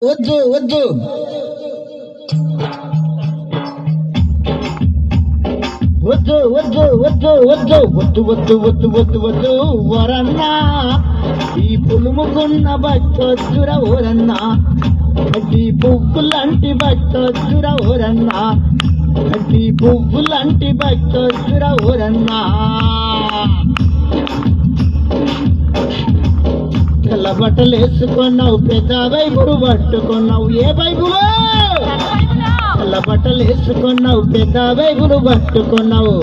వద్దు వద్దు వద్దు వద్దు వద్దు వద్దు వద్దు వద్దు వద్దు వద్దు వద్దు వరన్నా ఈ పులుముకున్న బట్టొద్దుర ఓరన్నా అడ్డి పువ్వులాంటి బట్టొద్దుర ఓరన్నా అడ్డి పువ్వులాంటి బట్టొద్దుర ఓరన్నా తెల్ల బట్టలు వేసుకున్నావు పెద్ద బైబులు పట్టుకున్నావు ఏ బైబులు తెల్ల బట్టలు వేసుకున్నావు పెద్ద బైబులు పట్టుకున్నావు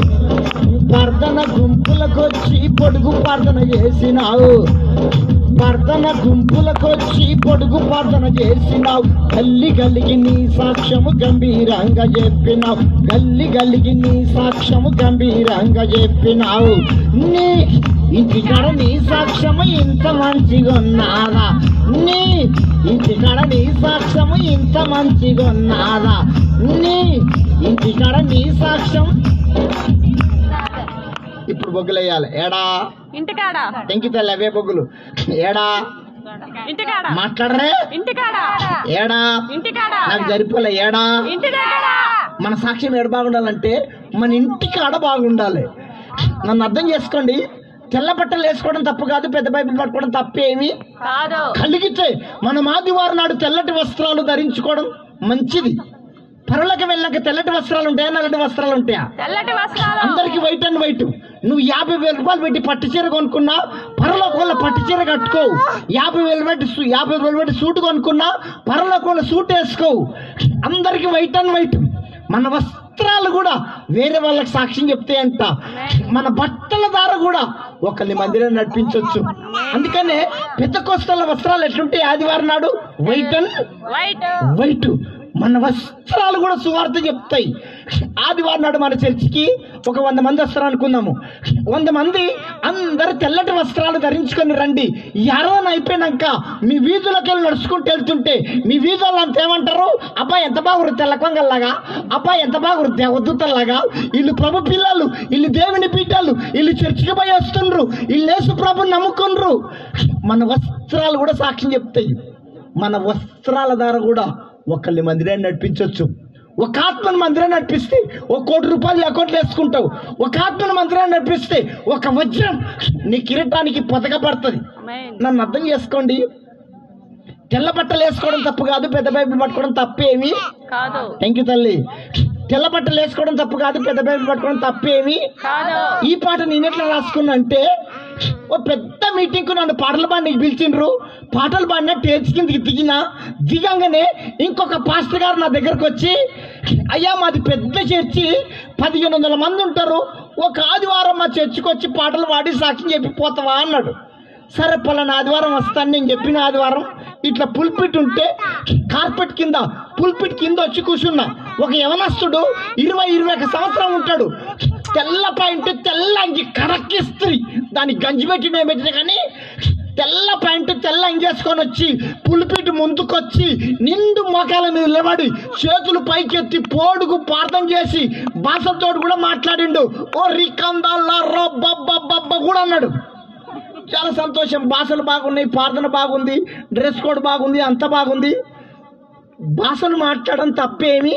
ప్రార్థన గుంపులకొచ్చి పొడుగు ప్రార్థన చేసినావు ప్రార్థన గుంపులకొచ్చి పొడుగు ప్రార్థన చేసినావు గల్లి గలిగి నీ సాక్ష్యము గంభీరంగా చెప్పినావు గల్లి గలిగి నీ సాక్ష్యము గంభీరంగా చెప్పినావు నీ ఇంటికాడ నీ సాక్ష్యము ఇంత మంచిగా ఉన్నారా నీ ఇంటికాడ నీ సాక్ష్యము ఇంత మంచిగా ఉన్నారా నీ ఇంటికాడ నీ సాక్ష్యం ఇప్పుడు బొగ్గులు వేయాలి ఏడా ఇంటికాడ టెంకితల్లి అవే బొగ్గులు ఏడా ఇంటికాడ మాట్లాడరే ఇంటికాడ ఏడా ఇంటికాడ నాకు సరిపోలే ఏడా ఇంటి దగ్గర మన సాక్ష్యం ఏడ బాగుండాలంటే మన ఇంటికాడ బాగుండాలి. నన్ను అర్థం చేసుకోండి. తెల్ల బట్టలు వేసుకోవడం తప్పు కాదు, పెద్ద బైబిల్ పట్టుకోవడం తప్పేమి కాదు. కలిగితే మనం ఆదివారం నాడు తెల్లటి వస్త్రాలు ధరించుకోవడం మంచిది. పరులకు వెళ్ళాక తెల్లటి వస్త్రాలు ఉంటాయా నల్లటి వస్త్రాలు ఉంటాయా? తెల్లటి వస్త్రాలు అందరికి వైట్ అండ్ వైట్. నువ్వు 50,000 రూపాయలు పెట్టి పట్టు చీర కొనుక్కున్నా పరలోకి వల్ల పట్టు చీర కట్టుకోవు. 50,000 పెట్టి సూట్ కొనుక్కున్నా పరలోకి వల్ల సూట్ వేసుకోవు. అందరికి వైట్ అండ్ వైట్. మన వస్త్రాలు కూడా వేరే వాళ్ళకి సాక్ష్యం చెప్తే అంట. మన బట్టల ద్వారా కూడా ఒకరిని మందిరం నడిపించవచ్చు. అందుకనే పెద్దకొస్తల వస్త్రాలు ఎట్లుంటాయి ఆదివారం నాడు? White and white. మన వస్త్రాలు కూడా సువార్త చెప్తాయి. ఆదివారం నాడు మన చర్చికి ఒక 100 మంది వస్తారు అనుకుందాము. 100 మంది అందరు తెల్లటి వస్త్రాలు ధరించుకొని రండి. ఆరాధన అయిపోయినాక మీ వీధులకి వెళ్ళి నడుచుకుంటూ వెళ్తుంటే మీ వీధులు అంత ఏమంటారు? అబ్బాయి ఎంత బాగురు తెల్లకొంగల్లాగా, అబ్బాయి ఎంత బాగురు దేవదూతల్లాగా, వీళ్ళు ప్రభు పిల్లలు, వీళ్ళు దేవుని పీఠాలు, వీళ్ళు చర్చికి పోయి వస్తుండ్రు, వీళ్ళు యేసు ప్రభుని నమ్ముకుండ్రు. మన వస్త్రాలు కూడా సాక్ష్యం చెప్తాయి. మన వస్త్రాల ద్వారా కూడా ఒకళ్ళని మందిరాన్ని నడిపించవచ్చు. ఒక ఆత్మను మందిరాన్ని నడిపిస్తే 1 కోటి రూపాయలు అకౌంట్లో వేసుకుంటావు. ఒక ఆత్మను మందిరాన్ని నడిపిస్తే ఒక వజ్రం నీ కిరీటానికి పొదగబడుతుంది. నన్ను అర్థం చేసుకోండి. తెల్ల బట్టలు వేసుకోవడం తప్పు కాదు, పెద్ద బైబిల్ పట్టుకోవడం తప్పేమి కాదు. థ్యాంక్ యూ తల్లి. తెల్ల బట్టలు వేసుకోవడం తప్పు కాదు, పెద్ద బైబిల్ పట్టుకోవడం తప్పేమి కాదు. ఈ పాట నేను ఎట్లా రాసుకున్నా అంటే, ఓ పెద్ద మీటింగ్కు నన్ను పాటల బాడికి పిలిచిండ్రు. పాటలు పాడినా స్టేజ్ కిందకి దిగంగానే ఇంకొక పాస్టర్ గారు నా దగ్గరకు వచ్చి, అయ్యా మాది పెద్ద చర్చి, 1500 మంది ఉంటారు, ఒక ఆదివారం మా చర్చికి వచ్చి పాటలు పాడి సాక్ష్యం చెప్పిపోతావా అన్నాడు. సరే పలానా ఆదివారం వస్తాను. నేను చెప్పిన ఆదివారం ఇట్లా పుల్పిట్ ఉంటే కార్పెట్ కింద పుల్పిట్ కింద వచ్చి కూర్చున్నా. ఒక యవనస్తుడు 20-21 సంవత్సరం ఉంటాడు. తెల్ల పాయింట్, తెల్ల అంగి, కడక్కిస్త్రీ, దానికి గంజి పెట్టిన కానీ తెల్ల పాయింట్, తెల్ల అంగేసుకొని వచ్చి పులిపిటి ముందుకొచ్చి నిండు మోకాల మీద నిలబడి చేతులు పైకెత్తి పోడుగు ప్రార్థన చేసి భాషతో కూడా మాట్లాడిండు. ఓ రికందాల్లా రో బబ్బ కూడా అన్నాడు. చాలా సంతోషం. భాషలు బాగున్నాయి, ప్రార్థన బాగుంది, డ్రెస్ కోడ్ బాగుంది, అంత బాగుంది. భాషలు మాట్లాడడం తప్పేమి